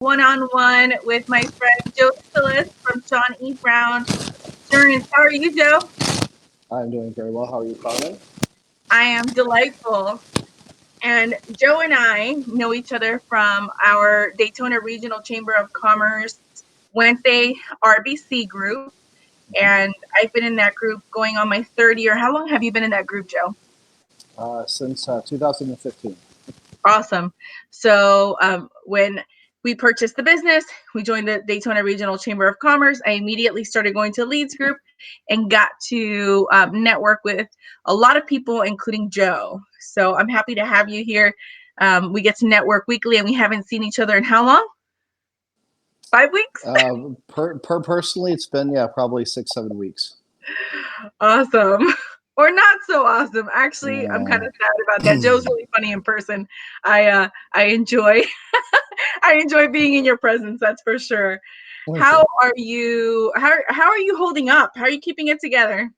one-on-one with my friend Joe Cillis from Shawn E. Brown Insurance. How are you, Joe? I'm doing very well. How are you, Carmen? I am delightful. And Joe and I know each other from our Daytona Regional Chamber of Commerce Wednesday RBC group. And I've been in that group going on my third year. How long have you been in that group, Joe? Since 2015. Awesome. So when we purchased the business, we joined the Daytona Regional Chamber of Commerce. I immediately started going to Leads Group and got to network with a lot of people, including Joe. So I'm happy to have you here. We get to network weekly, and we haven't seen each other in how long? 5 weeks? Personally, it's been, probably 6-7 weeks. Awesome. Or not so awesome. Actually, I'm kind of sad about that. Joe's really funny in person. I enjoy I enjoy being in your presence, that's for sure. How are you holding up? How are you keeping it together?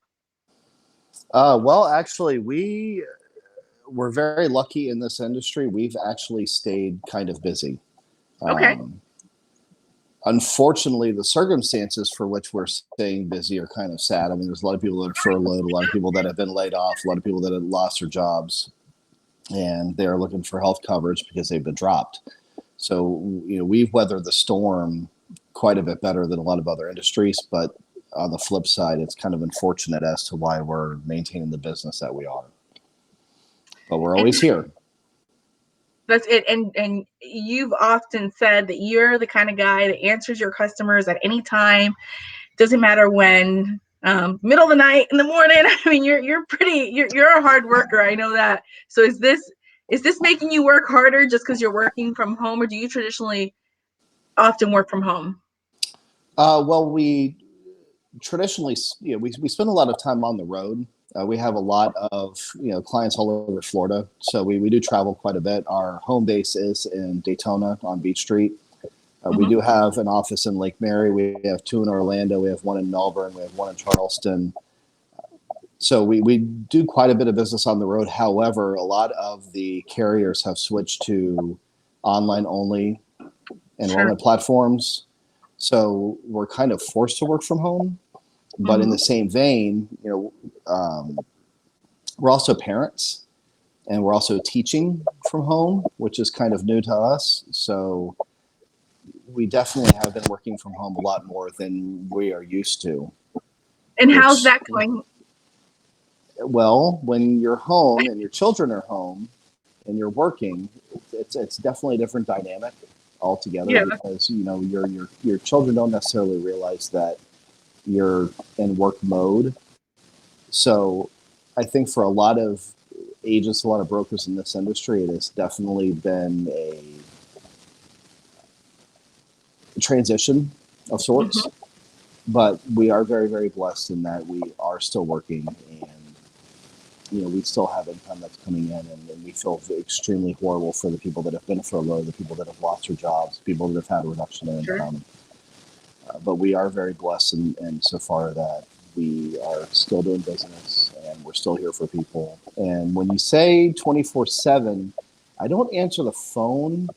Well, actually, we're very lucky in this industry. We've actually stayed kind of busy. Okay. Unfortunately, the circumstances for which we're staying busy are kind of sad. I mean, there's a lot of people that are furloughed, a lot of people that have been laid off, a lot of people that have lost their jobs, and they're looking for health coverage because they've been dropped. So, we've weathered the storm quite a bit better than a lot of other industries. But on the flip side, it's kind of unfortunate as to why we're maintaining the business that we are. But we're always here. That's it. And you've often said that you're the kind of guy that answers your customers at any time. Doesn't matter when, middle of the night, in the morning. I mean, you're a hard worker. I know that. So is this making you work harder just because you're working from home, or do you traditionally often work from home? Well, we traditionally, we spend a lot of time on the road. We have a lot of clients all over Florida, so we do travel quite a bit. Our home base is in Daytona on Beach Street. We do have an office in Lake Mary. We have 2 in Orlando. We have 1 in Melbourne. We have 1 in Charleston. So we do quite a bit of business on the road. However, a lot of the carriers have switched to online only enrollment platforms. So we're kind of forced to work from home. But in the same vein, we're also parents, and we're also teaching from home, which is kind of new to us. So we definitely have been working from home a lot more than we are used to. And how's that going? Well, when you're home and your children are home and you're working, it's definitely a different dynamic altogether, because your children don't necessarily realize that you're in work mode. So I think for a lot of agents, a lot of brokers in this industry, it has definitely been a transition of sorts. But we are very, very blessed in that we are still working, and we still have income that's coming in, and we feel extremely horrible for the people that have been furloughed, the people that have lost their jobs, people that have had a reduction in income. But we are very blessed in so far that we are still doing business, and we're still here for people. And when you say 24/7, I don't answer the phone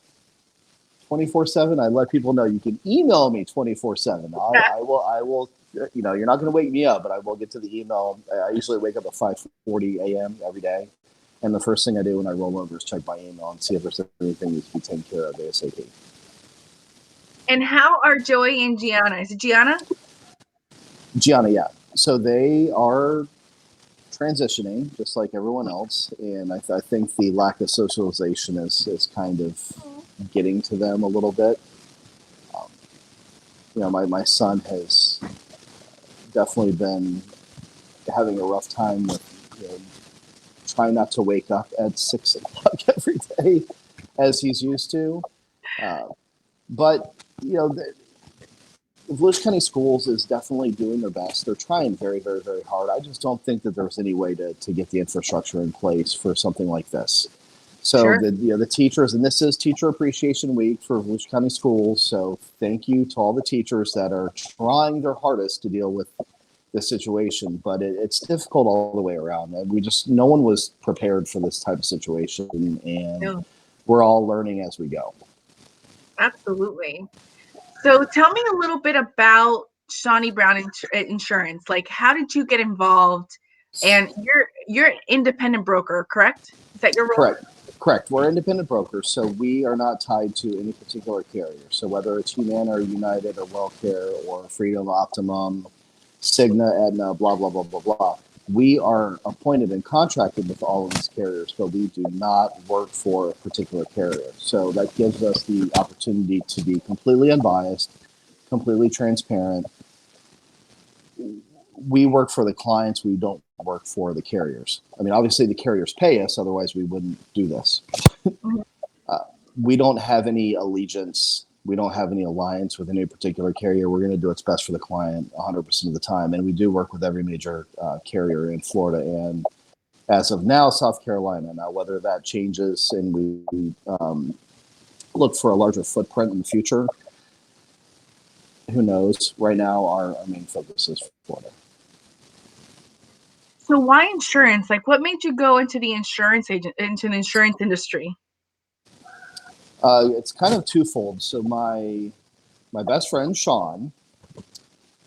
24/7. I let people know you can email me 24/7. I will. You're not going to wake me up, but I will get to the email. I usually wake up at 5:40 a.m. every day, and the first thing I do when I roll over is check my email and see if there's anything that needs to be taken care of ASAP. And how are Joey and Gianna? Is it Gianna? Gianna, yeah. So they are transitioning just like everyone else, and I think the lack of socialization is kind of getting to them a little bit. My son has definitely been having a rough time with trying not to wake up at 6 o'clock every day as he's used to. But the Volusia County Schools is definitely doing their best. They're trying very, very, very hard. I just don't think that there's any way to get the infrastructure in place for something like this. So the teachers, and this is Teacher Appreciation Week for Volusia County Schools. So thank you to all the teachers that are trying their hardest to deal with this situation. But it's difficult all the way around. And no one was prepared for this type of situation, and we're all learning as we go. Absolutely. So tell me a little bit about Shawnee Brown Insurance. Like, how did you get involved? And you're an independent broker, correct? Is that your role? Correct. Correct. We're independent brokers, so we are not tied to any particular carrier. So whether it's Humana or United or WellCare or Freedom, Optimum, Cigna, Aetna, blah blah blah blah blah, we are appointed and contracted with all of these carriers, but we do not work for a particular carrier. So that gives us the opportunity to be completely unbiased, completely transparent. We work for the clients. We don't work for the carriers. I mean, obviously the carriers pay us, otherwise we wouldn't do this. Mhm. uh, we don't have any allegiance. We don't have any alliance with any particular carrier. We're going to do what's best for the client 100% of the time. And we do work with every major carrier in Florida and, as of now, South Carolina. Now, whether that changes and we look for a larger footprint in the future, who knows? Right now, our main focus is Florida. So why insurance? Like, what made you go into the insurance industry? It's kind of twofold. So my best friend Shawn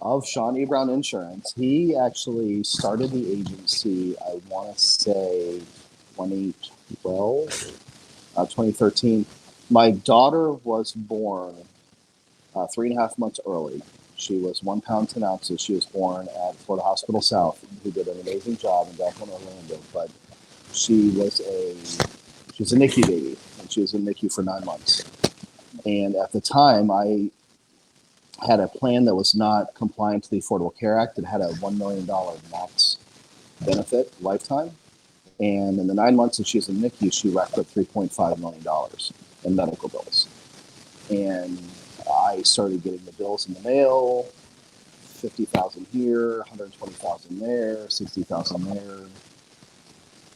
of Shawn E. Brown Insurance, he actually started the agency. I want to say 2012, 2013. My daughter was born 3.5 months early. She was 1 pound 10 ounces. She was born at Florida Hospital South, who did an amazing job in downtown Orlando. But she was a NICU baby, and she was in NICU for 9 months. And at the time, I had a plan that was not compliant to the Affordable Care Act. It had a $1 million max benefit lifetime. And in the 9 months that she was in NICU, she racked up $3.5 million in medical bills. And I started getting the bills in the mail, 50,000 here, 120,000 there, 60,000 there.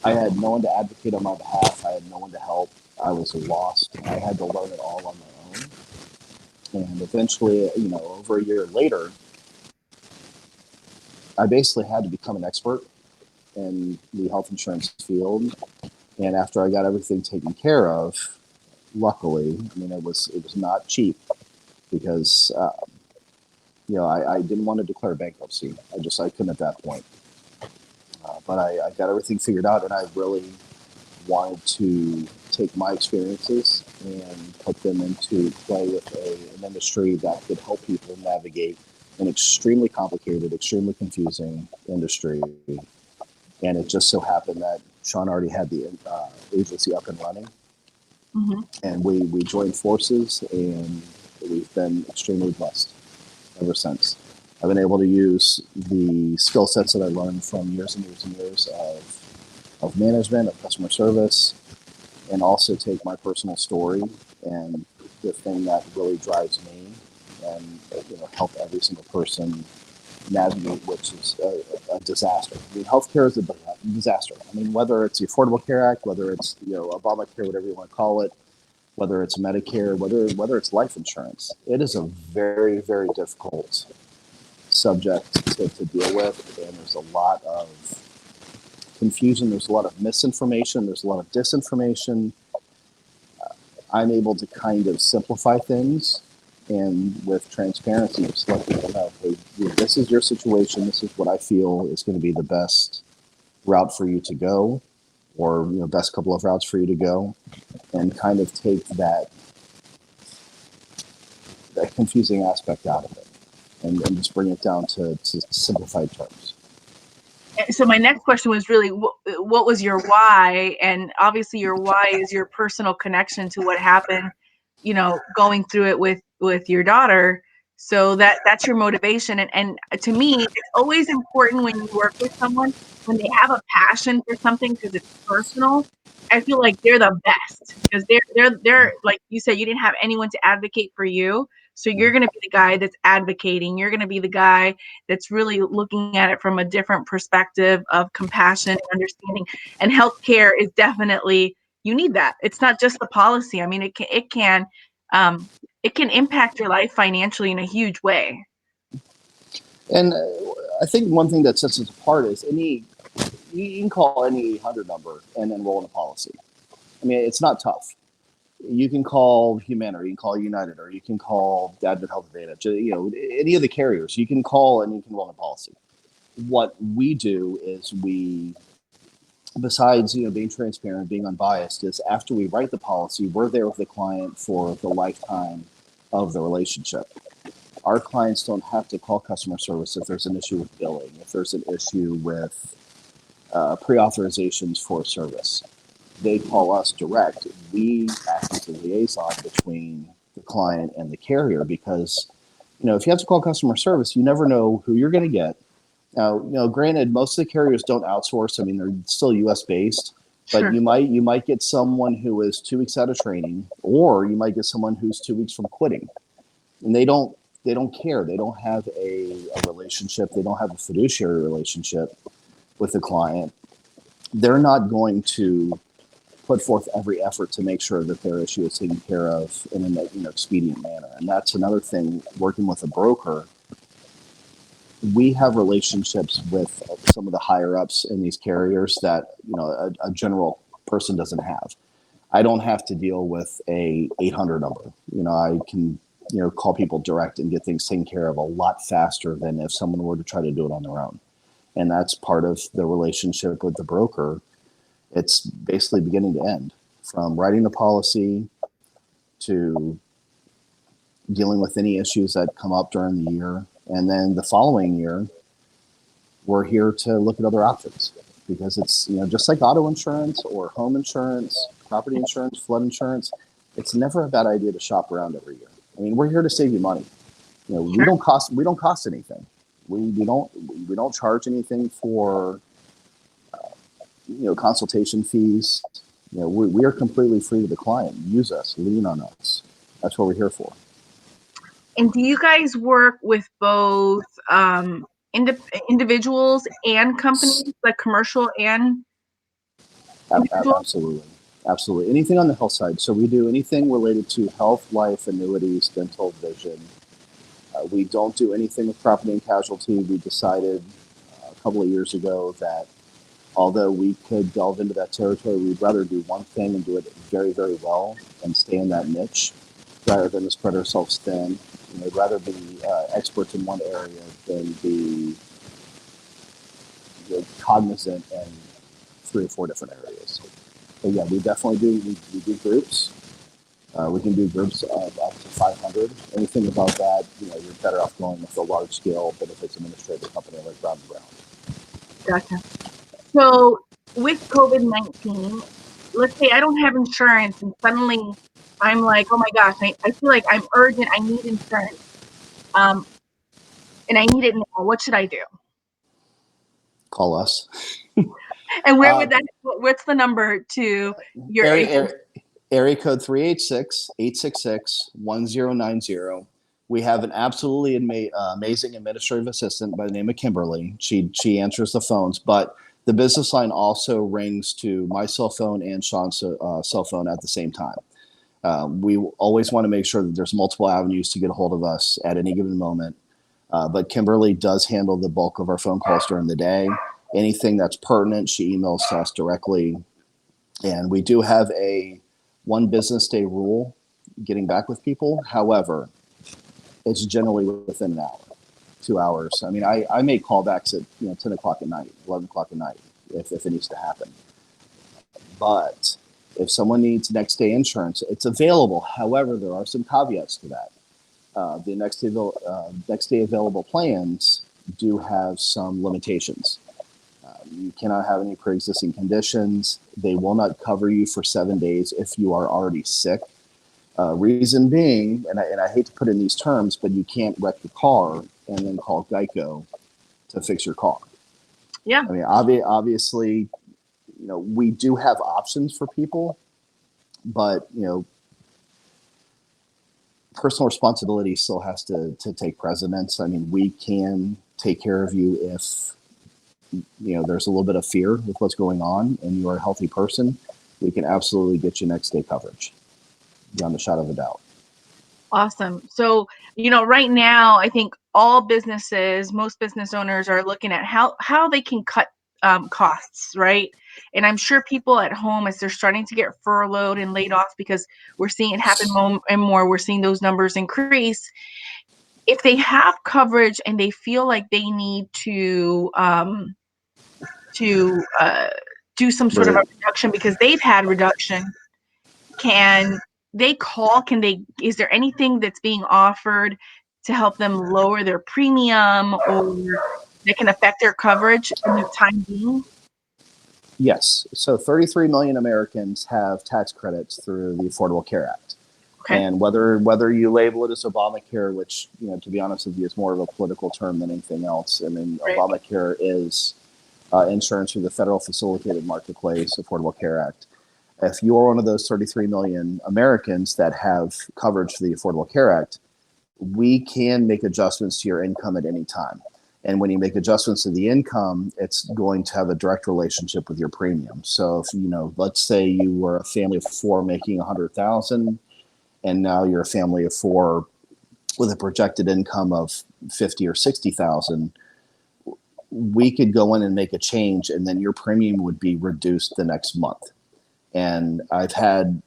I had no one to advocate on my behalf. I had no one to help. I was lost. I had to learn it all on my own. And eventually, over a year later, I basically had to become an expert in the health insurance field. And after I got everything taken care of, luckily, I mean, it was not cheap because I didn't want to declare bankruptcy. I couldn't at that point. But I got everything figured out, and I really wanted to take my experiences and put them into play with an industry that could help people navigate an extremely complicated, extremely confusing industry. And it just so happened that Shawn already had the agency up and running, Mhm. and we joined forces, and we've been extremely blessed ever since. I've been able to use the skill sets that I learned from years and years and years of management, of customer service, and also take my personal story and the thing that really drives me and help every single person navigate, which is a disaster. I mean, healthcare is a disaster. I mean, whether it's the Affordable Care Act, whether it's Obamacare, whatever you want to call it, whether it's Medicare, whether it's life insurance, it is a very, very difficult subject to deal with, and there's a lot of confusion. There's a lot of misinformation. There's a lot of disinformation. I'm able to kind of simplify things, and with transparency, just let people know, hey, this is your situation. This is what I feel is going to be the best route for you to go, or best couple of routes for you to go, and kind of take that confusing aspect out of it, and just bring it down to simplified terms. So my next question was really, what was your why? And obviously, your why is your personal connection to what happened, going through it with your daughter. So that's your motivation. And to me, it's always important when you work with someone when they have a passion for something because it's personal. I feel like they're the best because they're like you said, you didn't have anyone to advocate for you. So you're going to be the guy that's advocating. You're going to be the guy that's really looking at it from a different perspective of compassion and understanding. And healthcare is definitely, you need that. It's not just the policy. I mean, it can impact your life financially in a huge way. And I think one thing that sets us apart is you can call any 800 number and enroll in a policy. I mean, it's not tough. You can call Humana, or you can call United, or you can call Advent Health Advantage. Any of the carriers, you can call and you can run a policy. What we do is besides being transparent, being unbiased, is after we write the policy, we're there with the client for the lifetime of the relationship. Our clients don't have to call customer service if there's an issue with billing, if there's an issue with pre-authorizations for service. They call us direct. We act as a liaison between the client and the carrier, because if you have to call customer service, you never know who you're going to get. Now, granted, most of the carriers don't outsource. I mean, they're still U.S. based, but Sure. you might get someone who is 2 weeks out of training, or you might get someone who's 2 weeks from quitting, and they don't care. They don't have a relationship. They don't have a fiduciary relationship with the client. They're not going to put forth every effort to make sure that their issue is taken care of in an expedient manner. And that's another thing. Working with a broker, we have relationships with some of the higher ups in these carriers that a general person doesn't have. I don't have to deal with a 800 number. I can call people direct and get things taken care of a lot faster than if someone were to try to do it on their own. And that's part of the relationship with the broker. It's basically beginning to end, from writing the policy to dealing with any issues that come up during the year. And then the following year, we're here to look at other options, because it's, just like auto insurance or home insurance, property insurance, flood insurance, it's never a bad idea to shop around every year. I mean, we're here to save you money. We Sure. don't cost anything. We don't charge anything for consultation fees. We are completely free to the client. Use us, lean on us. That's what we're here for. And do you guys work with both individuals and companies, like commercial and individuals? Absolutely. Anything on the health side. So we do anything related to health, life, annuities, dental, vision. We don't do anything with property and casualty. We decided a couple of years ago that although we could delve into that territory, we'd rather do one thing and do it very, very well and stay in that niche rather than to spread ourselves thin. We'd rather be experts in one area than be cognizant in 3 or 4 different areas. But yeah, we definitely do. We do groups. We can do groups of up to 500. Anything above that, you're better off going with a large scale benefits administrative company like Brown & Brown. Gotcha. So with COVID-19, let's say I don't have insurance and suddenly I'm like, oh my gosh, I feel like I'm urgent. I need insurance. And I need it now. What should I do? Call us. And where would what's the number to your agent? Area code 386-866-1090. We have an absolutely amazing administrative assistant by the name of Kimberly. She answers the phones, but the business line also rings to my cell phone and Shawn's cell phone at the same time. We always want to make sure that there's multiple avenues to get a hold of us at any given moment. But Kimberly does handle the bulk of our phone calls during the day. Anything that's pertinent, she emails to us directly. And we do have a 1 business day rule getting back with people. However, it's generally within an hour, 2 hours. I mean, I make callbacks at 10 o'clock at night, 11 o'clock at night, if it needs to happen. But if someone needs next day insurance, it's available. However, there are some caveats to that. The next day available plans do have some limitations. You cannot have any pre-existing conditions. They will not cover you for 7 days if you are already sick. Reason being, and I hate to put in these terms, but you can't wreck the car and then call Geico to fix your car. Yeah. I mean, obviously, we do have options for people, but personal responsibility still has to take precedence. I mean, we can take care of you if there's a little bit of fear with what's going on and you are a healthy person. We can absolutely get you next day coverage beyond a shadow of a doubt. Awesome. So, right now, I think all businesses, most business owners are looking at how they can cut costs, right? And I'm sure people at home, as they're starting to get furloughed and laid off, because we're seeing it happen more and more, we're seeing those numbers increase. If they have coverage and they feel like they need to do some sort of a Right. reduction because they've had reduction, can they call? Can they? Is there anything that's being offered to help them lower their premium, or that can affect their coverage in the time being? Yes. So 33 million Americans have tax credits through the Affordable Care Act. Okay. And whether you label it as Obamacare, which, to be honest with you, is more of a political term than anything else. I mean, Right. Obamacare is insurance through the Federal Facilitated Marketplace Affordable Care Act. If you are one of those 33 million Americans that have coverage for the Affordable Care Act, we can make adjustments to your income at any time. And when you make adjustments to the income, it's going to have a direct relationship with your premium. So if, let's say you were a family of four making 100,000, and now you're a family of four with a projected income of 50 or 60,000, we could go in and make a change, and then your premium would be reduced the next month. And I've had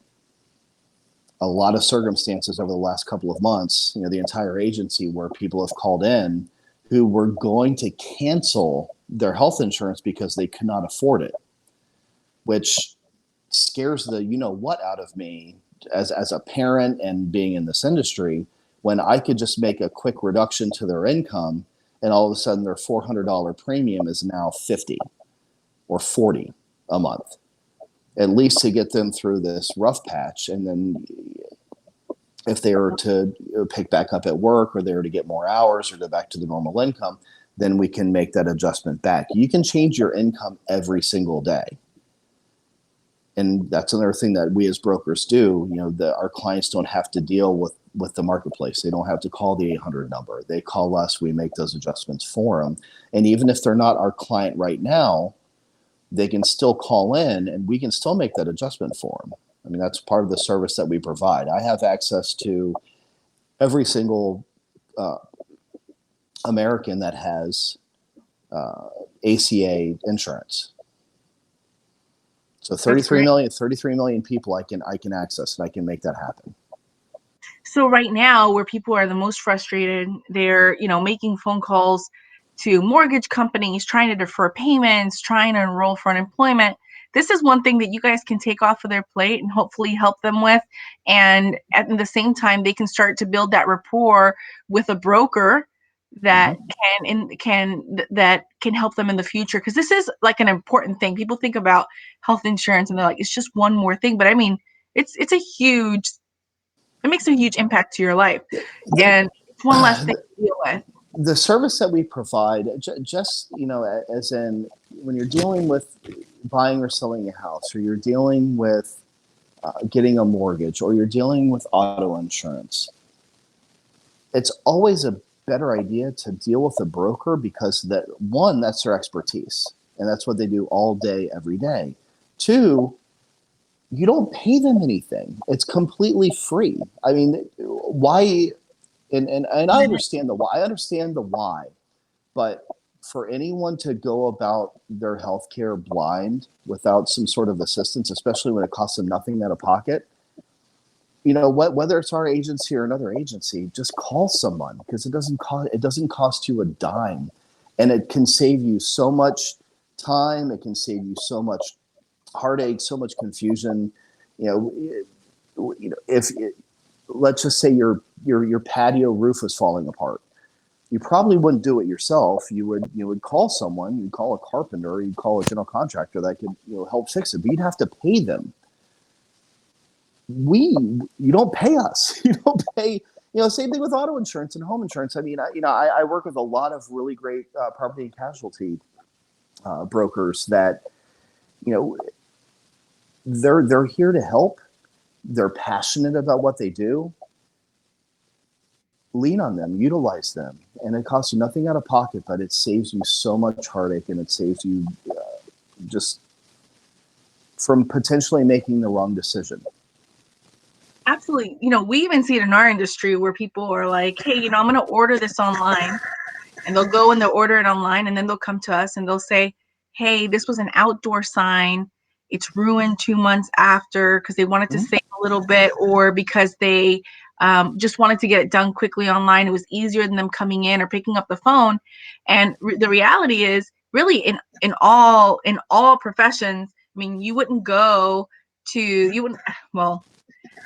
a lot of circumstances over the last couple of months, the entire agency, where people have called in who were going to cancel their health insurance because they could not afford it, which scares the what out of me as a parent and being in this industry, when I could just make a quick reduction to their income, and all of a sudden their $400 premium is now 50 or 40 a month, at least to get them through this rough patch. And then if they were to pick back up at work, or they were to get more hours or go back to the normal income, then we can make that adjustment back. You can change your income every single day. And that's another thing that we as brokers do. Our clients don't have to deal with the marketplace. They don't have to call the 800 number. They call us. We make those adjustments for them. And even if they're not our client right now, they can still call in, and we can still make that adjustment for them. I mean, that's part of the service that we provide. I have access to every single American that has ACA insurance. So 33 million people I can access, and I can make that happen. So right now, where people are the most frustrated, they're, making phone calls to mortgage companies, trying to defer payments, trying to enroll for unemployment. This is one thing that you guys can take off of their plate and hopefully help them with. And at the same time, they can start to build that rapport with a broker that can help them in the future. Because this is like an important thing. People think about health insurance and they're like, it's just one more thing. But I mean, it makes a huge impact to your life, and it's one less thing to deal with. The service that we provide, just as in when you're dealing with buying or selling a house, or you're dealing with getting a mortgage, or you're dealing with auto insurance, it's always a better idea to deal with a broker, because that's their expertise, and that's what they do all day, every day. Two, you don't pay them anything. It's completely free. I mean, why? And I understand the why. I understand the why, but for anyone to go about their healthcare blind without some sort of assistance, especially when it costs them nothing out of pocket, whether it's our agency or another agency, just call someone, because it doesn't cost you a dime, and it can save you so much time. It can save you so much heartache, so much confusion. If let's just say your patio roof was falling apart, you probably wouldn't do it yourself. You would call someone. You'd call a carpenter. You'd call a general contractor that could help fix it. But you'd have to pay them. You don't pay us. You don't pay. Same thing with auto insurance and home insurance. I mean, I work with a lot of really great property and casualty brokers that they're here to help. They're passionate about what they do. Lean on them, utilize them, and it costs you nothing out of pocket, but it saves you so much heartache, and it saves you just from potentially making the wrong decision. Absolutely. We even see it in our industry where people are like, hey, I'm going to order this online, and they'll go and they'll order it online, and then they'll come to us and they'll say, hey, this was an outdoor sign. It's ruined 2 months after because they wanted to Mhm. save a little bit, or because they just wanted to get it done quickly online. It was easier than them coming in or picking up the phone. And the reality is, really, in all professions, I mean, you wouldn't, well,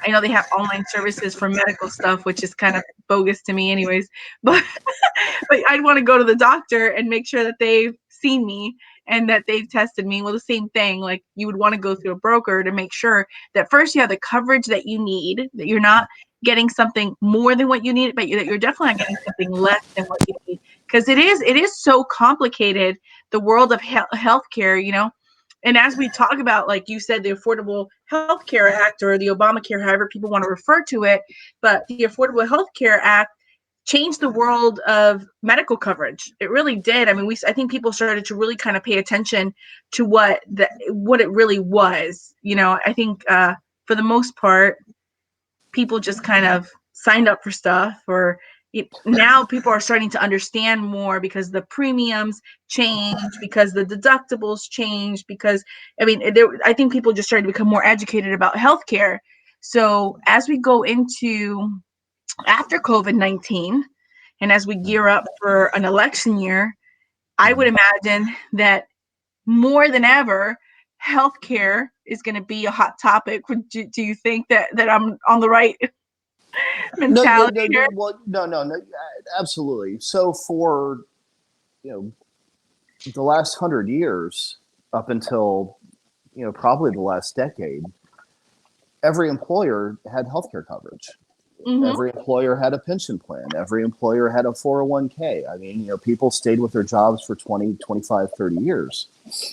I know they have online services for medical stuff, which is kind of bogus to me, anyways. But but I'd want to go to the doctor and make sure that they've seen me and that they've tested me. Well, the same thing. Like, you would want to go through a broker to make sure that first you have the coverage that you need, that you're not getting something more than what you need, but that you're definitely not getting something less than what you need. Because it is so complicated, the world of healthcare, and as we talk about, like you said, the Affordable Health Care Act, or the Obamacare, however people want to refer to it, but the Affordable Health Care Act changed the world of medical coverage. It really did. I mean, I think people started to really kind of pay attention to what it really was. I think for the most part, people just kind of signed up for stuff, or now people are starting to understand more because the premiums change, because the deductibles change, because I think people just started to become more educated about healthcare. So as we go into after COVID-19, and as we gear up for an election year, I would Mhm. imagine that more than ever, healthcare is going to be a hot topic. Do you think that I'm on the right No, no, mentality no, here? no. Well, no, no, no. Absolutely. So for you know the last 100 years, up until probably the last decade, every employer had healthcare coverage. Mm-hmm. Every employer had a pension plan. Every employer had a 401k. I mean, people stayed with their jobs for 20, 25, 30 years.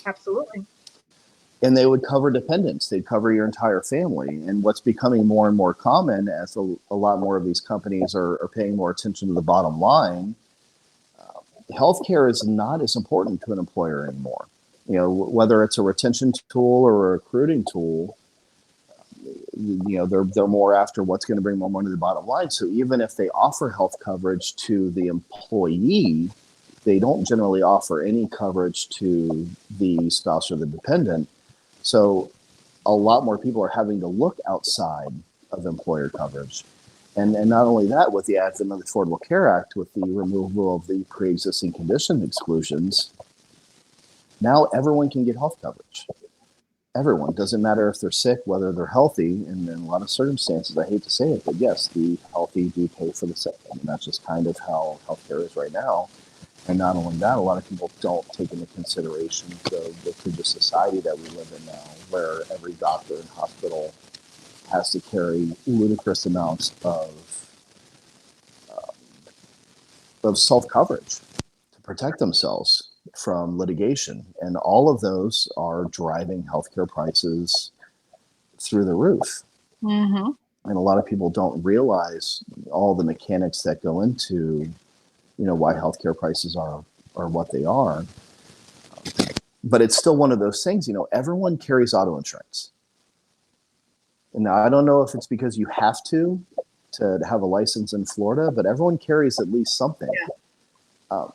Absolutely. And they would cover dependents. They'd cover your entire family. And what's becoming more and more common as a lot more of these companies are paying more attention to the bottom line, healthcare is not as important to an employer anymore. Whether it's a retention tool or a recruiting tool, they're more after what's going to bring more money to the bottom line. So even if they offer health coverage to the employee, they don't generally offer any coverage to the spouse or the dependent. So a lot more people are having to look outside of employer coverage. And not only that, with the advent of the Affordable Care Act, with the removal of the pre-existing condition exclusions, now everyone can get health coverage. Everyone. Doesn't matter if they're sick, whether they're healthy. And in a lot of circumstances, I hate to say it, but yes, the healthy do pay for the sick. I mean, that's just kind of how healthcare is right now. And not only that, a lot of people don't take into consideration the society that we live in now, where every doctor and hospital has to carry ludicrous amounts of self coverage to protect themselves from litigation. And all of those are driving healthcare prices through the roof. Mm-hmm. And a lot of people don't realize all the mechanics that go into, why healthcare prices are what they are. But it's still one of those things, everyone carries auto insurance. And now I don't know if it's because you have to have a license in Florida, but everyone carries at least something. Um,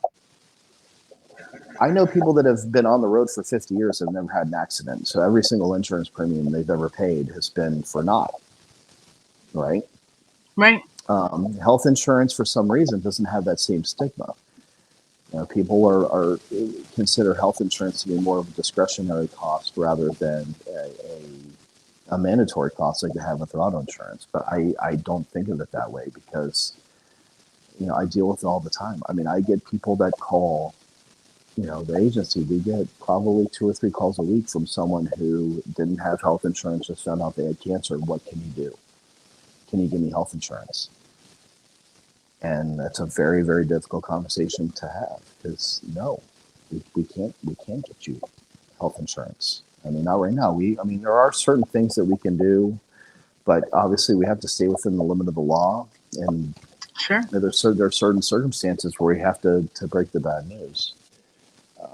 I know people that have been on the road for 50 years and have never had an accident. So every single insurance premium they've ever paid has been for naught, right? Right. Health insurance, for some reason, doesn't have that same stigma. People are consider health insurance to be more of a discretionary cost rather than a mandatory cost like they have with their auto insurance. But I don't think of it that way because, I deal with it all the time. I mean, I get people that call, the agency. We get probably 2 or 3 calls a week from someone who didn't have health insurance, just found out they had cancer. What can you do? Can you give me health insurance? And that's a very, very difficult conversation to have because no, we can't get you health insurance. I mean, not right now. There are certain things that we can do, but obviously we have to stay within the limit of the law. And Sure. there are certain circumstances where we have to break the bad news.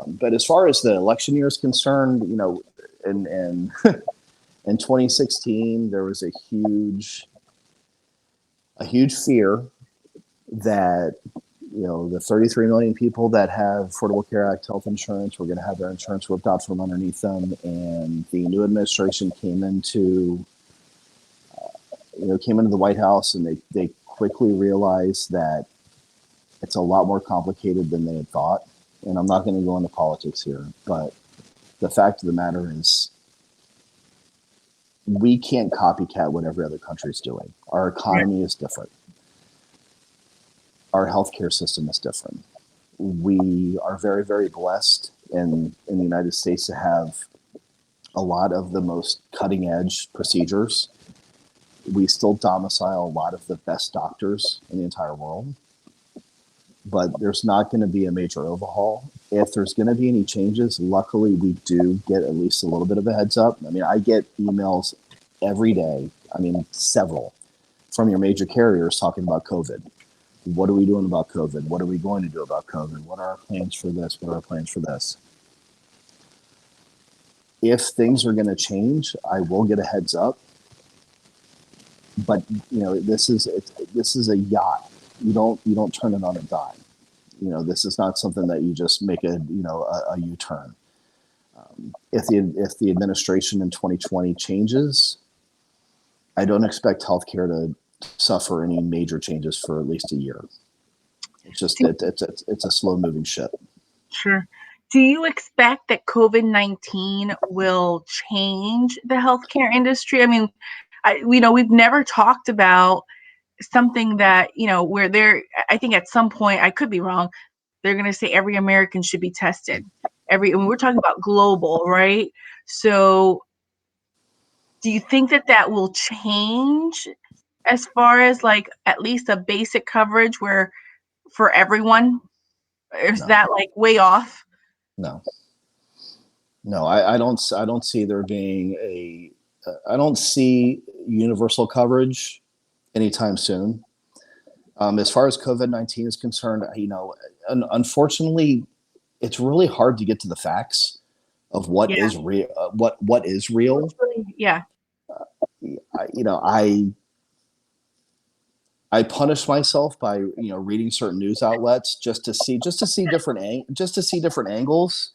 But as far as the election year is concerned, in in 2016 there was a huge fear that the 33 million people that have Affordable Care Act health insurance, we're going to have their insurance ripped out from underneath them. And the new administration came into the White House, and they quickly realized that it's a lot more complicated than they had thought. And I'm not going to go into politics here, but the fact of the matter is we can't copycat what every other country is doing. Our economy is different. Our healthcare system is different. We are very, very blessed in the United States to have a lot of the most cutting edge procedures. We still domicile a lot of the best doctors in the entire world, but there's not going to be a major overhaul. If there's going to be any changes, luckily we do get at least a little bit of a heads up. I mean, I get emails every day, several, from your major carriers talking about COVID. What are we doing about COVID? What are we going to do about COVID? What are our plans for this? What are our plans for this? If things are going to change, I will get a heads up. But this is a yacht. You don't turn it on a dime. This is not something that you just make a U-turn. If the administration in 2020 changes, I don't expect healthcare to suffer any major changes for at least a year. It's just it's a slow moving ship. Sure. Do you expect that COVID-19 will change the healthcare industry? I mean, we've never talked about something that, where I think at some point, I could be wrong, they're going to say every American should be tested. And we're talking about global, right? So do you think that will change as far as like at least a basic coverage where for everyone? Is that like way off? No, I don't see there being I don't see universal coverage anytime soon. As far as COVID-19 is concerned, unfortunately, it's really hard to get to the facts of what is real. What is real? Yeah. I punish myself by reading certain news outlets just to see different angles,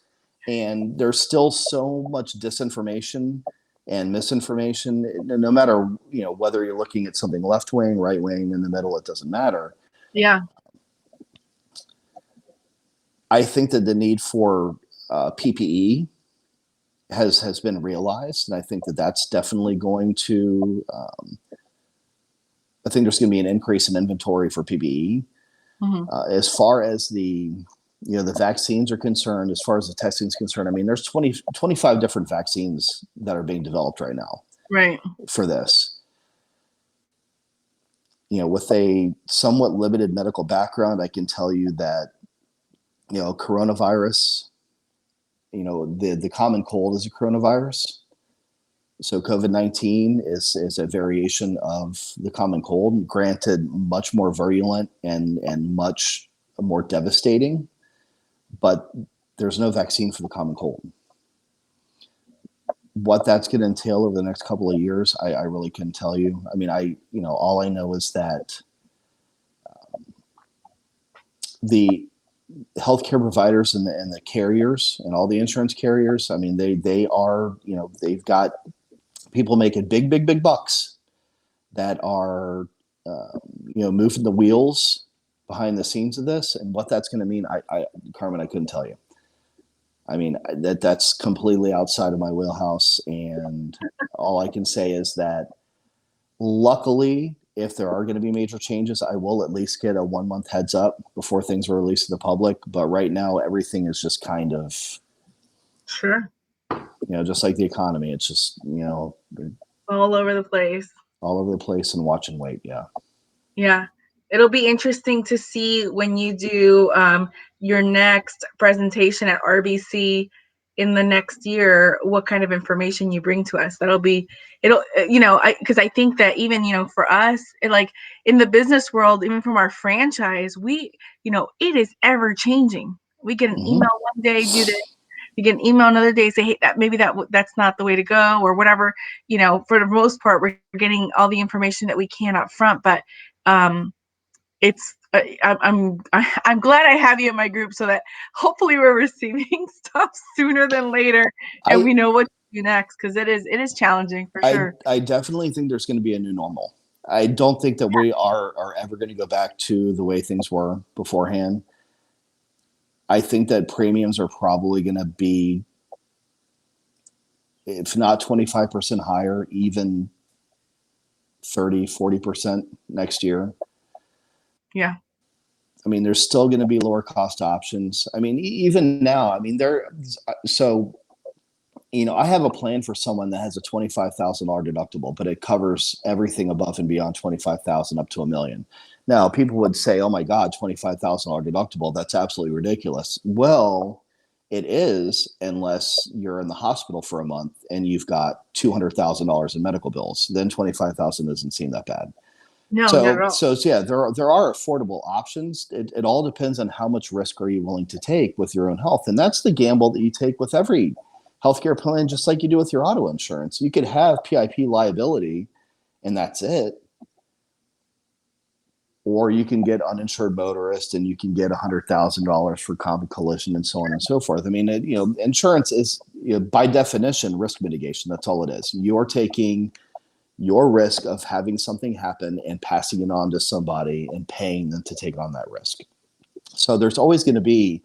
and there's still so much disinformation and misinformation. No matter whether you're looking at something left wing, right wing, in the middle, it doesn't matter. Yeah. I think that the need for PPE has been realized, and I think that that's definitely going to. I think there's going to be an increase in inventory for PPE. Mm-hmm. As far as the vaccines are concerned, as far as the testing is concerned, there's 25 different vaccines that are being developed right now. Right. For this. With a somewhat limited medical background, I can tell you that, coronavirus, the common cold is a coronavirus. So COVID-19 is a variation of the common cold, granted much more virulent and much more devastating, but there's no vaccine for the common cold. What that's going to entail over the next couple of years, I really couldn't tell you. All I know is that the healthcare providers and the carriers and all the insurance carriers, they are, they've got people making big bucks that are, moving the wheels behind the scenes of this, and what that's going to mean, Carmen, I couldn't tell you. That's completely outside of my wheelhouse, and all I can say is that luckily, if there are going to be major changes, I will at least get a 1 month heads up before things are released to the public. But right now, everything is just kind of, sure, just like the economy. It's just, all over the place. All over the place, and watch and wait. Yeah. Yeah. It'll be interesting to see when you do your next presentation at RBC in the next year, what kind of information you bring to us. Because I think that even, for us, like in the business world, even from our franchise, it is ever changing. We get an email one day, do this. You get an email another day, say, hey, that's not the way to go, or whatever. For the most part, we're getting all the information that we can up front, but it's I'm glad I have you in my group so that hopefully we're receiving stuff sooner than later, and I we know what to do next, because it is challenging for sure. I definitely think there's going to be a new normal. I don't think that we are ever going to go back to the way things were beforehand. I think that premiums are probably going to be, if not 25% higher, even 30-40% next year. Yeah. I mean, there's still going to be lower cost options. I mean, even now, I mean, so I have a plan for someone that has a $25,000 deductible, but it covers everything above and beyond 25,000 up to $1 million. Now, people would say, "Oh my God, $25,000 deductible? That's absolutely ridiculous." Well, it is, unless you're in the hospital for a month and you've got $200,000 in medical bills. Then 25,000 doesn't seem that bad. No, not at So, all. so yeah, there are affordable options. It all depends on how much risk are you willing to take with your own health, and that's the gamble that you take with every healthcare plan, just like you do with your auto insurance. You could have PIP liability, and that's it, or you can get uninsured motorist, and you can get $100,000 for common collision, and so on and so forth. I mean, insurance is, by definition, risk mitigation. That's all it is. You're taking your risk of having something happen and passing it on to somebody and paying them to take on that risk. So there's always going to be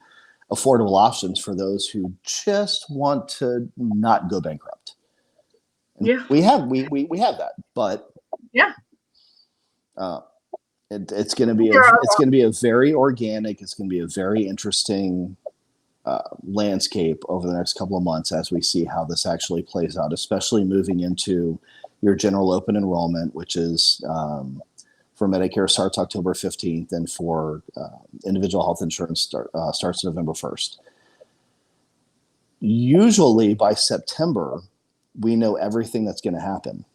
affordable options for those who just want to not go bankrupt. And Yeah. we have that, but Yeah. uh, it's going to be There are. a very organic. It's going to be a very interesting landscape over the next couple of months as we see how this actually plays out, especially moving into your general open enrollment, which is for Medicare starts October 15th, and for individual health insurance starts November 1st. Usually by September, we know everything that's going to happen.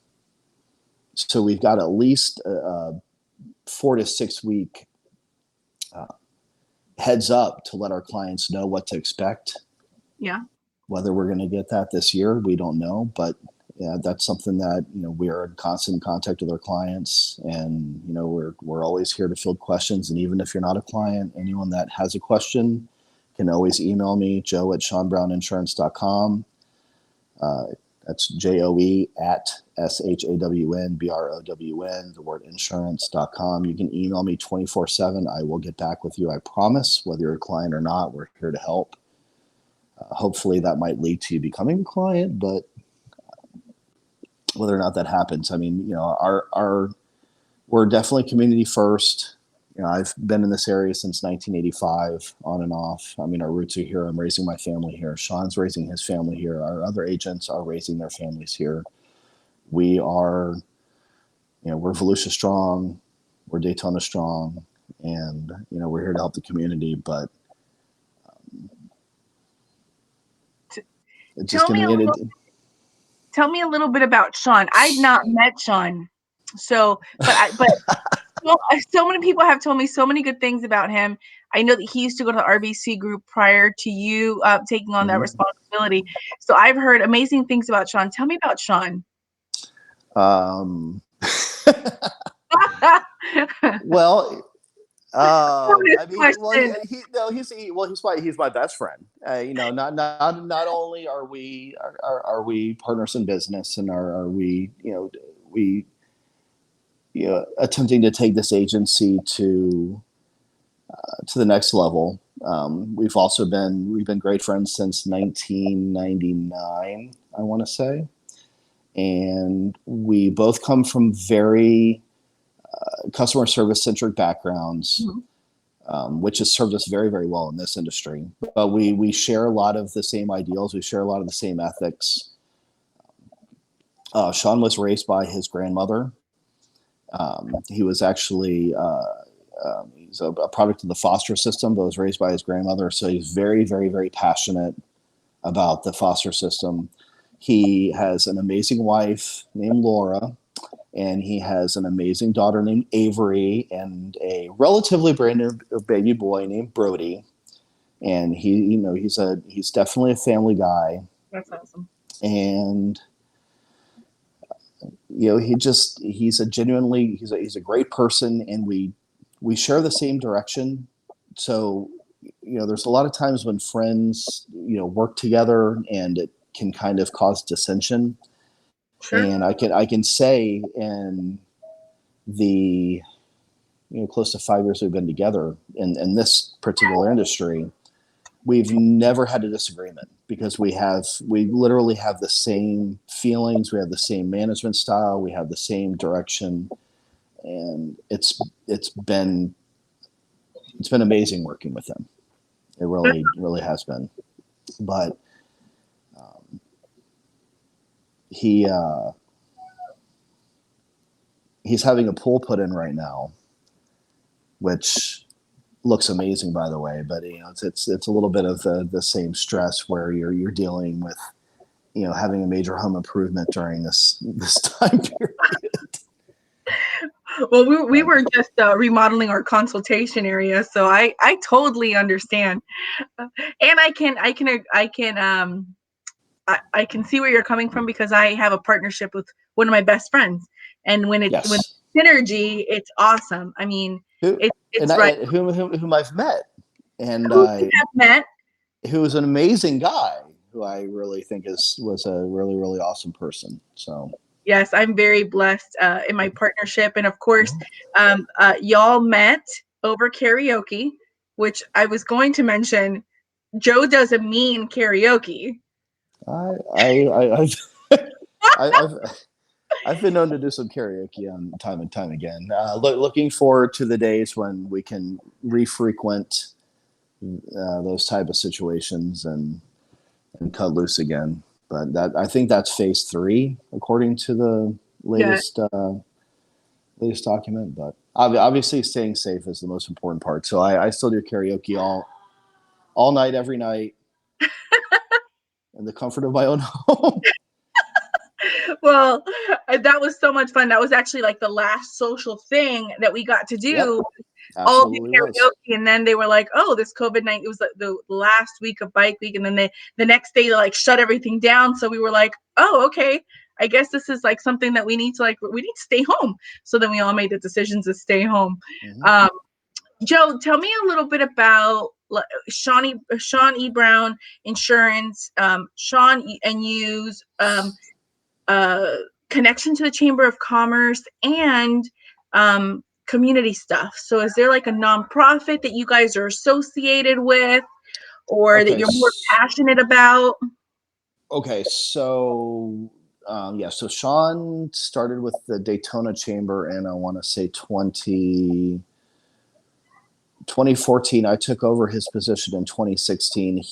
So we've got at least a 4 to 6 week heads up to let our clients know what to expect. Yeah. Whether we're going to get that this year, we don't know, but yeah, that's something that we're in constant contact with our clients, and we're always here to field questions. And even if you're not a client, anyone that has a question can always email me, joe@shawnbrowninsurance.com. That's JOE at SHAWNBROWN, the word insurance.com. You can email me 24/7. I will get back with you. I promise. Whether you're a client or not, we're here to help. Hopefully that might lead to you becoming a client, but whether or not that happens, I mean, we're definitely community first. I've been in this area since 1985, on and off. I mean, our roots are here. I'm raising my family here. Shawn's raising his family here. Our other agents are raising their families here. We are, we're Volusia strong. We're Daytona strong. And, we're here to help the community. But it's just Tell going me to a get little. it. Tell me a little bit about Shawn. I've not met Shawn, so but so many people have told me so many good things about him. I know that he used to go to the RBC group prior to you taking on that responsibility. So I've heard amazing things about Shawn. Tell me about Shawn. Um, well, I mean, he's my best friend. Not only are we partners in business, and are we attempting to take this agency to the next level. We've been great friends since 1999, I want to say, and we both come from very customer service centric backgrounds. Which has served us very, very well in this industry. But we share a lot of the same ideals. We share a lot of the same ethics. Shawn was raised by his grandmother. He was actually he's a product of the foster system, but was raised by his grandmother. So he's very, very, very passionate about the foster system. He has an amazing wife named Laura, and he has an amazing daughter named Avery, and a relatively brand new baby boy named Brody. And he's definitely a family guy. That's awesome. And he's a great person, and we we share the same direction. So, there's a lot of times when friends, work together and it can kind of cause dissension. Sure. And I can say in the, close to 5 years we've been together in this particular industry, we've never had a disagreement because we literally have the same feelings. We have the same management style. We have the same direction. And it's been amazing working with him. It really, really has been. But he he's having a pool put in right now, which looks amazing, by the way. But it's a little bit of the same stress where you're dealing with having a major home improvement during this time period. Well, we were just remodeling our consultation area, so I totally understand, and I can see where you're coming from because I have a partnership with one of my best friends, and when Yes. synergy, it's awesome. I mean, Who and it's right. I, whom I've met, and Who you have met? who is an amazing guy, who I really think was a really, really awesome person. So Yes, I'm very blessed in my partnership, and of course, y'all met over karaoke, which I was going to mention. Joe doesn't mean karaoke. I've I've I've been known to do some karaoke on time and time again. Looking forward to the days when we can refrequent those type of situations and cut loose again. But I think that's phase 3, according to the Yeah. latest document. But obviously, staying safe is the most important part. So I still do karaoke all night, every night, in the comfort of my own home. Well, that was so much fun. That was actually like the last social thing that we got to Yep, do. All do absolutely was. karaoke, and then they were like, "Oh, this COVID-19." It was the last week of Bike Week, and then the next day they like shut everything down. So we were like, "Oh, okay. I guess this is like something that we need to stay home." So then we all made the decisions to stay home. Mm-hmm. Um, Joe, tell me a little bit about Shawn E. Brown Insurance, Shawn and U's uh, connection to the Chamber of Commerce and community stuff. So is there like a nonprofit that you guys are associated with or that Okay. you're more passionate about? Okay. So yeah. So Shawn started with the Daytona Chamber, and I want to say 2014. I took over his position in 2016.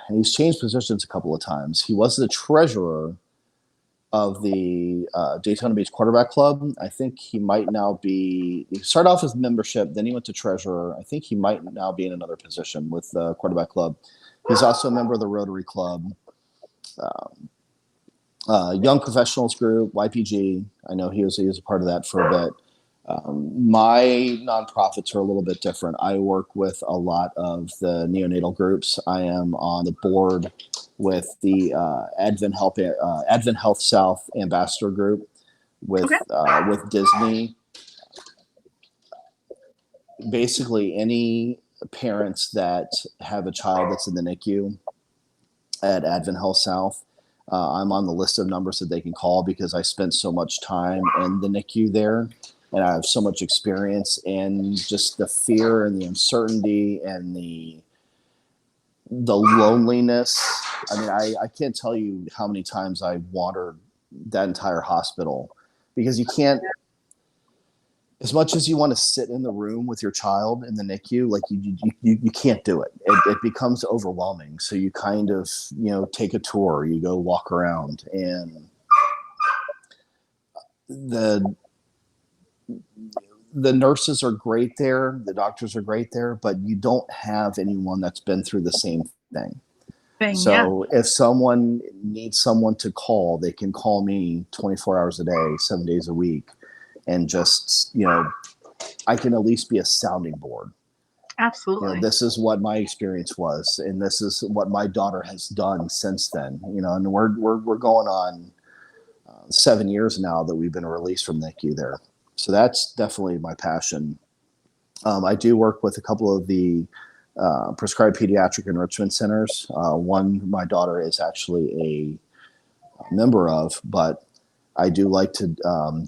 And he's changed positions a couple of times. He was the treasurer of the Daytona Beach Quarterback Club. I think he might now be. He started off as membership, then he went to treasurer. I think he might now be in another position with the Quarterback Club. He's also a member of the Rotary Club, Young Professionals Group, YPG. I know he was a part of that for a bit. My nonprofits are a little bit different. I work with a lot of the neonatal groups. I am on the board with the Advent Health South Ambassador Group Okay. with Disney. Basically, any parents that have a child that's in the NICU at Advent Health South, I'm on the list of numbers that they can call because I spent so much time in the NICU there, and I have so much experience in just the fear and the uncertainty and the loneliness. I mean, I can't tell you how many times I wandered that entire hospital because you can't. As much as you want to sit in the room with your child in the NICU, like you can't do it. It becomes overwhelming. So you kind of take a tour, you go walk around, and the nurses are great there, the doctors are great there, but you don't have anyone that's been through the same thing. Thing, yeah. So if someone needs someone to call, they can call me 24 hours a day, 7 days a week, and just I can at least be a sounding board. Absolutely. This is what my experience was, and this is what my daughter has done since then. And we're going on 7 years now that we've been released from NICU there. So that's definitely my passion. I do work with a couple of the prescribed pediatric enrichment centers. One my daughter is actually a member of, but I do like to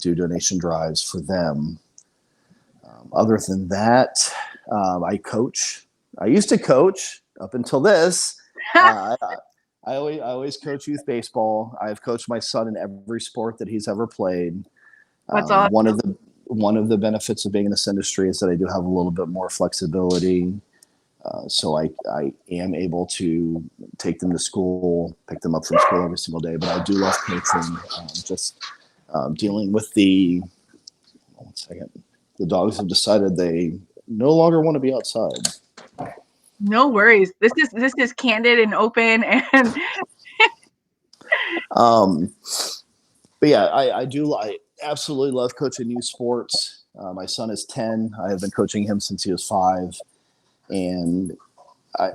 do donation drives for them. Other than that, I coach. I used to coach up until this. I always coach youth baseball. I've coached my son in every sport that he's ever played. That's One awesome. of the benefits of being in this industry is that I do have a little bit more flexibility. So I am able to take them to school, pick them up from school every single day. But I do love coaching. Just dealing with the 1 second. The dogs have decided they no longer want to be outside. No worries. This is candid and open, and Um, but yeah, I absolutely love coaching youth sports. My son is 10. I have been coaching him since he was 5, and I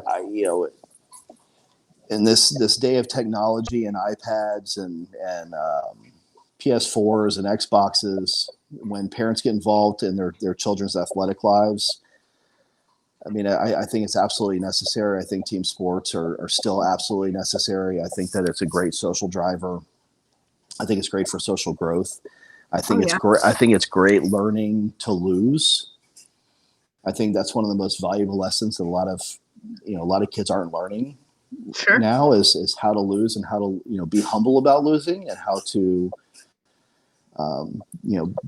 in this day of technology and iPads and PS4s and Xboxes, when parents get involved in their children's athletic lives, I mean, I think it's absolutely necessary. I think team sports are still absolutely necessary. I think that it's a great social driver. I think it's great for social growth. I oh think it's yeah, great. I think it's great learning to lose. I think that's one of the most valuable lessons that a lot of kids aren't learning sure. now is how to lose and how to be humble about losing and how to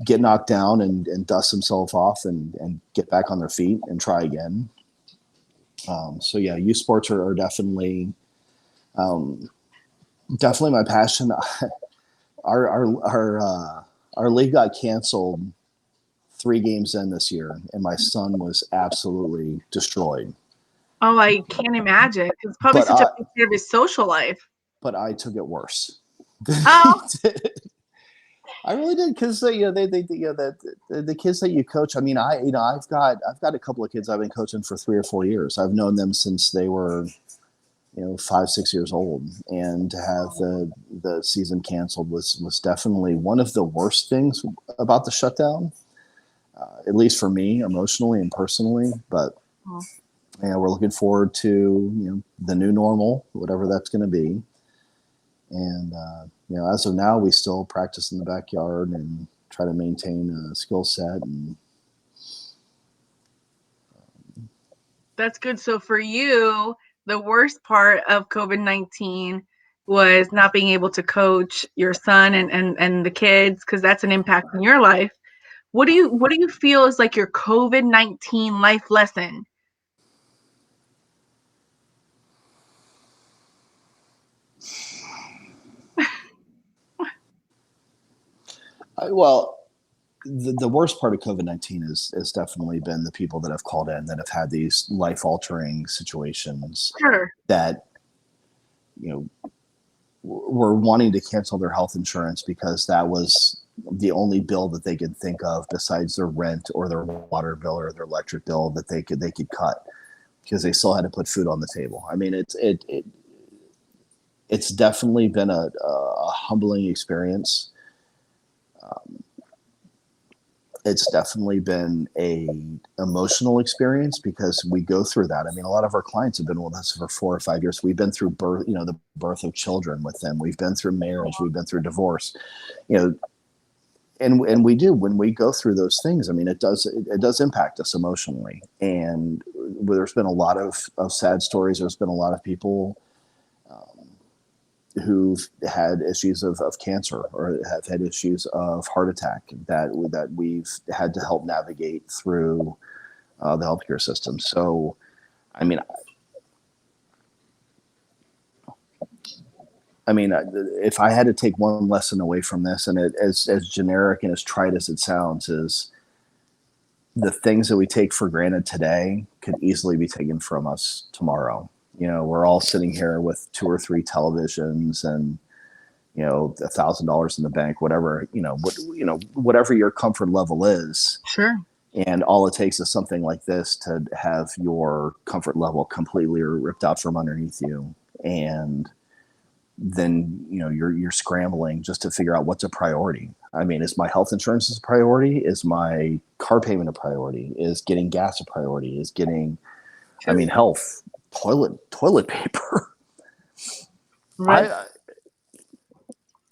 get knocked down and dust themselves off and get back on their feet and try again. So yeah, youth sports are um, definitely my passion. Our league got canceled 3 games in this year, and my son was absolutely destroyed. Oh, I can't imagine. It's probably But such a I big part of his social life. but I took it worse. Oh, I really did because the kids that you coach. I mean, I've got a couple of kids I've been coaching for 3 or 4 years. I've known them since they were 5, 6 years old, and to have the season canceled was definitely one of the worst things about the shutdown, at least for me, emotionally and personally. But oh, we're looking forward to the new normal, whatever that's going to be. And as of now, we still practice in the backyard and try to maintain a skill set. And that's good. So for you, the worst part of COVID-19 was not being able to coach your son and the kids, because that's an impact in your life. What do you feel is like your COVID-19 life lesson? well, the worst part of COVID-19 is definitely been the people that have called in that have had these life altering situations Sure. that you know were wanting to cancel their health insurance because that was the only bill that they could think of besides their rent or their water bill or their electric bill that they could cut because they still had to put food on the table. I mean, it's definitely been a humbling experience. Um, it's definitely been a emotional experience because we go through that. I mean, a lot of our clients have been with us for 4 or 5 years. We've been through birth, the birth of children with them. We've been through marriage. We've been through divorce, you know, and we do when we go through those things. I mean, it does impact us emotionally, and there's been a lot of sad stories. There's been a lot of people who've had issues of cancer or have had issues of heart attack that we've had to help navigate through the healthcare system. So, I mean, if I had to take one lesson away from this, and as generic and as trite as it sounds, is the things that we take for granted today could easily be taken from us tomorrow. We're all sitting here with 2 or 3 televisions and $1,000 in the bank, whatever whatever your comfort level is, Sure. and all it takes is something like this to have your comfort level completely ripped out from underneath you. And then you're scrambling just to figure out what's a priority. I mean, is my health insurance a priority? Is my car payment a priority? Is getting gas a priority? Is getting, I mean, health, toilet paper. Right.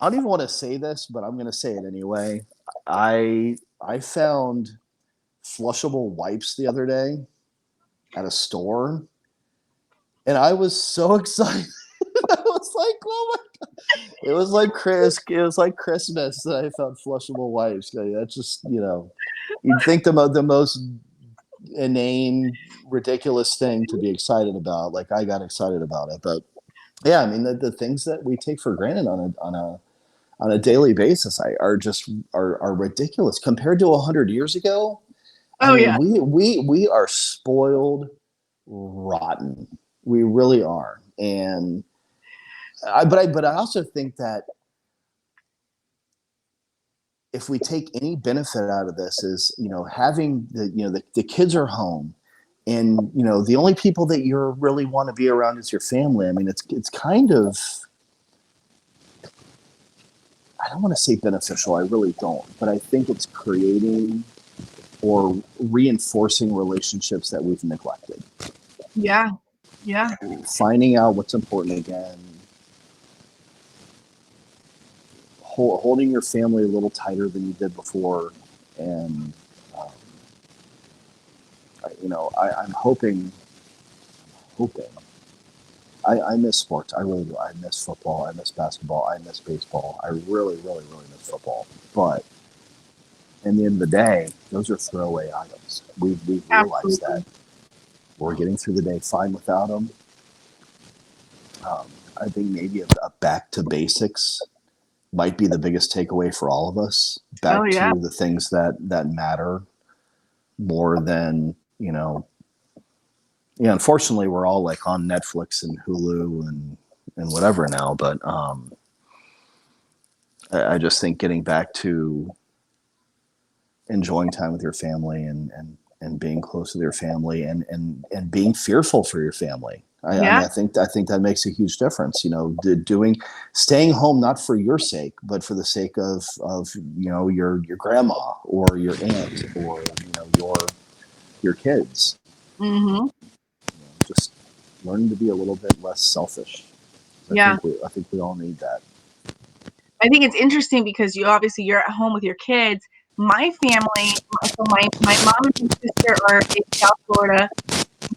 I don't even want to say this, but I'm going to say it anyway. I found flushable wipes the other day at a store, and I was so excited. I was like, "Oh my god!" It was like Christmas that I found flushable wipes. That's just you'd think the most inane, ridiculous thing to be excited about. Like I got excited about it, but yeah, I mean the things that we take for granted on a daily basis are ridiculous compared to 100 years ago. I Oh mean, yeah. we are spoiled rotten. We really are. And but I also think that if we take any benefit out of this is, having the kids are home, and the only people that you really want to be around is your family. I mean, it's kind of, I don't want to say beneficial, I really don't, but I think it's creating or reinforcing relationships that we've neglected. Yeah. Yeah. Finding out what's important again, holding your family a little tighter than you did before, and um, I'm hoping. I miss sports. I really do. I miss football. I miss basketball. I miss baseball. I really, really, really miss football. But in the end of the day, those are throwaway items. We've realized that Absolutely. we're getting through the day fine without them. Um, I think maybe a back to basics might be the biggest takeaway for all of us. Oh Back yeah. to the things that matter more than Yeah, unfortunately, we're all like on Netflix and Hulu and whatever now. But I just think getting back to enjoying time with your family and being close with your family and being fearful for your family. I mean, Yeah. I think that makes a huge difference. Staying home not for your sake, but for the sake of your grandma or your aunt or your kids. Mm-hmm. Just learning to be a little bit less selfish. Yeah. I think we all need that. I think it's interesting because you're at home with your kids. My family, so my mom and sister are in South Florida.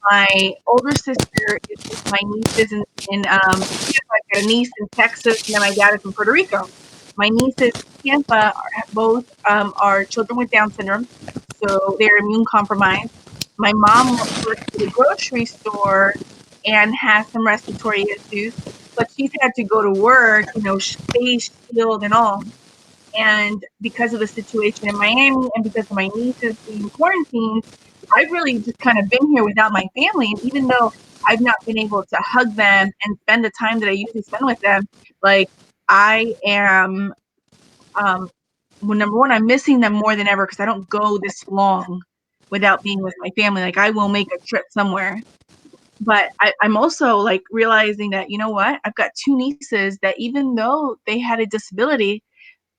My older sister is with my nieces in Tampa. I've got a niece in Texas, and then my dad is in Puerto Rico. My nieces in Tampa both are children with Down syndrome, so they're immune compromised. My mom works at the grocery store and has some respiratory issues, but she's had to go to work, face shield and all. And because of the situation in Miami and because of my nieces being quarantined, I've really just kind of been here without my family. And even though I've not been able to hug them and spend the time that I usually spend with them, like I am, well, number one, I'm missing them more than ever because I don't go this long without being with my family. Like I will make a trip somewhere. But I'm also like realizing that, you know what? I've got two nieces that even though they had a disability,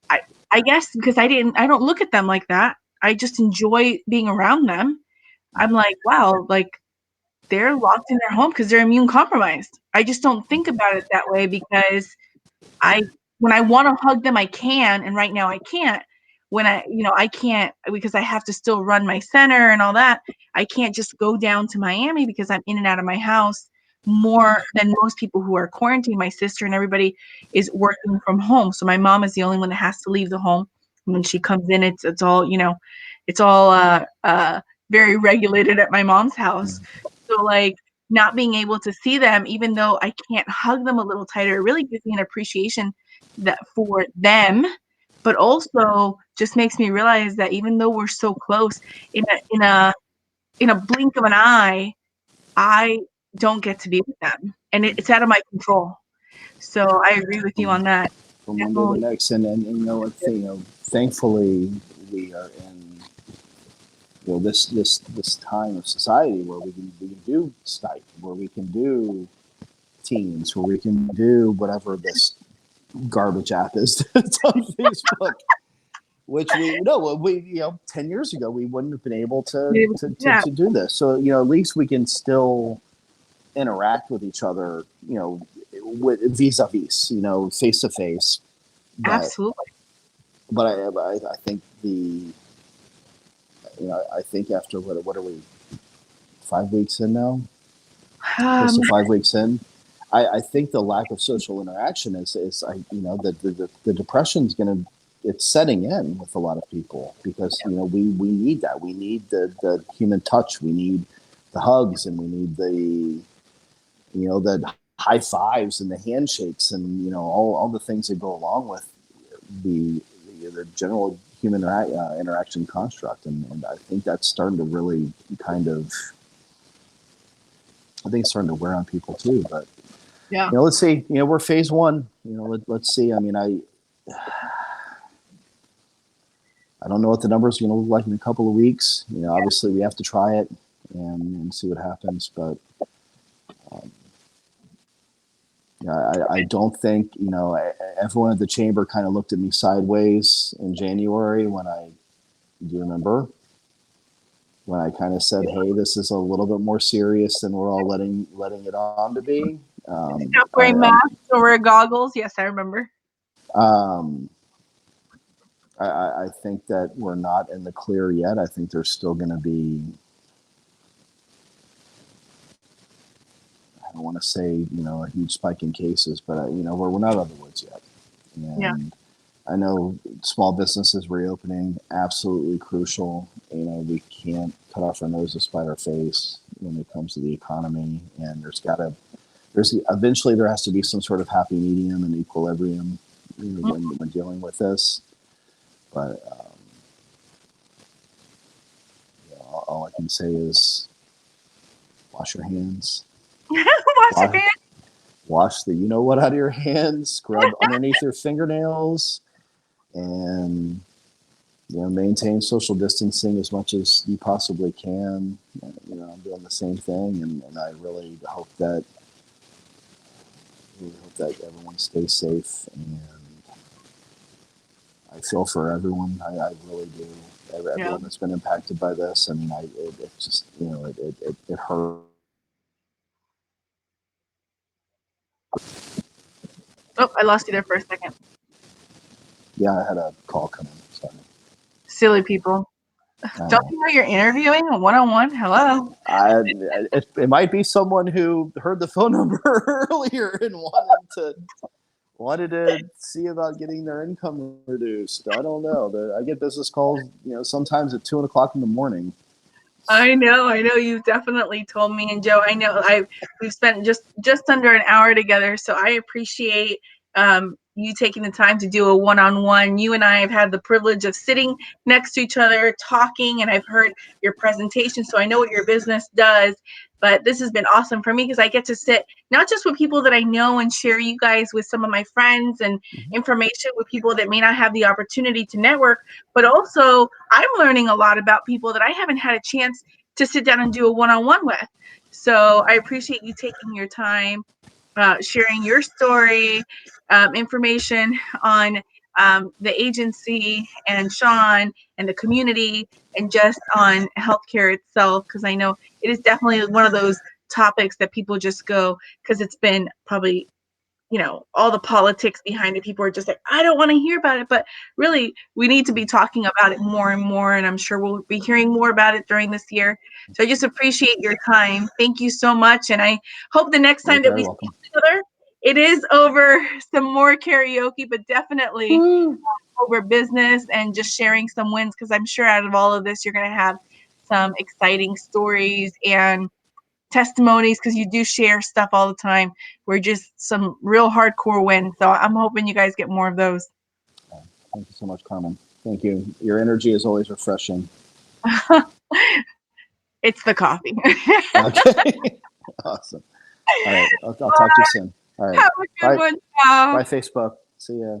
I I guess because I don't look at them like that. I just enjoy being around them. I'm like, wow, like they're locked in their home because they're immune compromised. I just don't think about it that way because I when I want to hug them, I can, and right now I can't. I can't because I have to still run my center and all that. I can't just go down to Miami because I'm in and out of my house more than most people who are quarantined. My sister and everybody is working from home, so my mom is the only one that has to leave the home. When she comes in, it's all it's all very regulated at my mom's house. So like not being able to see them, even though I can't hug them a little tighter, it really gives me an appreciation that for them, but also just makes me realize that even though we're so close, in a blink of an eye, I don't get to be with them, and it's out of my control. So I agree with you From on that. from one day to the Definitely. next, and thankfully we are in this time of society where we can do Skype, where we can do teens where we can do whatever this garbage app is that's on Facebook, which we 10 years ago we wouldn't have been able Yeah, to do this. So at least we can still interact with each other, with vis-a-vis, face to face. But absolutely. I think I think after what are we 5 weeks in now? Close Um, to 5 weeks in. I think the lack of social interaction is the depression's going to, it's setting in with a lot of people because we need that. We need the human touch. We need the hugs, and we need the high fives and the handshakes, and all the things that go along with the general human interaction construct. And I think that's starting to really kind of, I think it's starting to wear on people too. But yeah. let's see. We're phase one. Let's see. I mean, I don't know what the numbers are going to look like in a couple of weeks. Obviously we have to try it and see what happens. But I don't think everyone at the chamber kind of looked at me sideways in January when do you remember? When I kind of said, "Hey, this is a little bit more serious than we're all letting it on to be." Stop wearing masks or wear goggles. Yes, I remember. Um, I think that we're not in the clear yet. I think there's still going to be, I don't want to say, a huge spike in cases, but we're not out of the woods yet. And Yeah. I know small businesses reopening, absolutely crucial. We can't cut off our nose to spite our face when it comes to the economy. And there's eventually there has to be some sort of happy medium and equilibrium when dealing with this. But all I can say is wash your hands. Wash your hands. Wash the what out of your hands. Scrub underneath your fingernails, and maintain social distancing as much as you possibly can. I'm doing the same thing, and I really hope that everyone stays safe. And I feel for everyone. I really do. Everyone that's been impacted by this. I mean, it just it hurt. Oh, I lost you there for a second. Yeah, I had a call come in. Sorry. Silly people. Don't you know you're interviewing a one-on-one? Hello. It might be someone who heard the phone number earlier and wanted to see about getting their income reduced. I don't know. I get business calls, sometimes at 2:00 in the morning. I know. You definitely told me, and Joe, I know we've spent just under an hour together, so I appreciate you taking the time to do a one-on-one. You and I have had the privilege of sitting next to each other, talking, and I've heard your presentation, so I know what your business does. But this has been awesome for me because I get to sit not just with people that I know and share you guys with some of my friends and information with people that may not have the opportunity to network, but also I'm learning a lot about people that I haven't had a chance to sit down and do a one-on-one with. So I appreciate you taking your time, sharing your story, information on the agency and Shawn and the community, and just on healthcare itself, because I know it is definitely one of those topics that people just go, because it's been probably all the politics behind it. People are just like, I don't want to hear about it. But really, we need to be talking about it more and more. And I'm sure we'll be hearing more about it during this year. So I just appreciate your time. Thank you so much. And I hope the next time that we see each other, it is over some more karaoke, but definitely over business and just sharing some wins. Because I'm sure out of all of this, you're going to have some exciting stories and testimonies, because you do share stuff all the time. We're just some real hardcore wins. So I'm hoping you guys get more of those. Thank you so much, Carmen. Thank you. Your energy is always refreshing. It's the coffee. Okay. Awesome. All right. I'll talk to you soon. All right. Have a good one. Ciao. Bye, Facebook. See ya.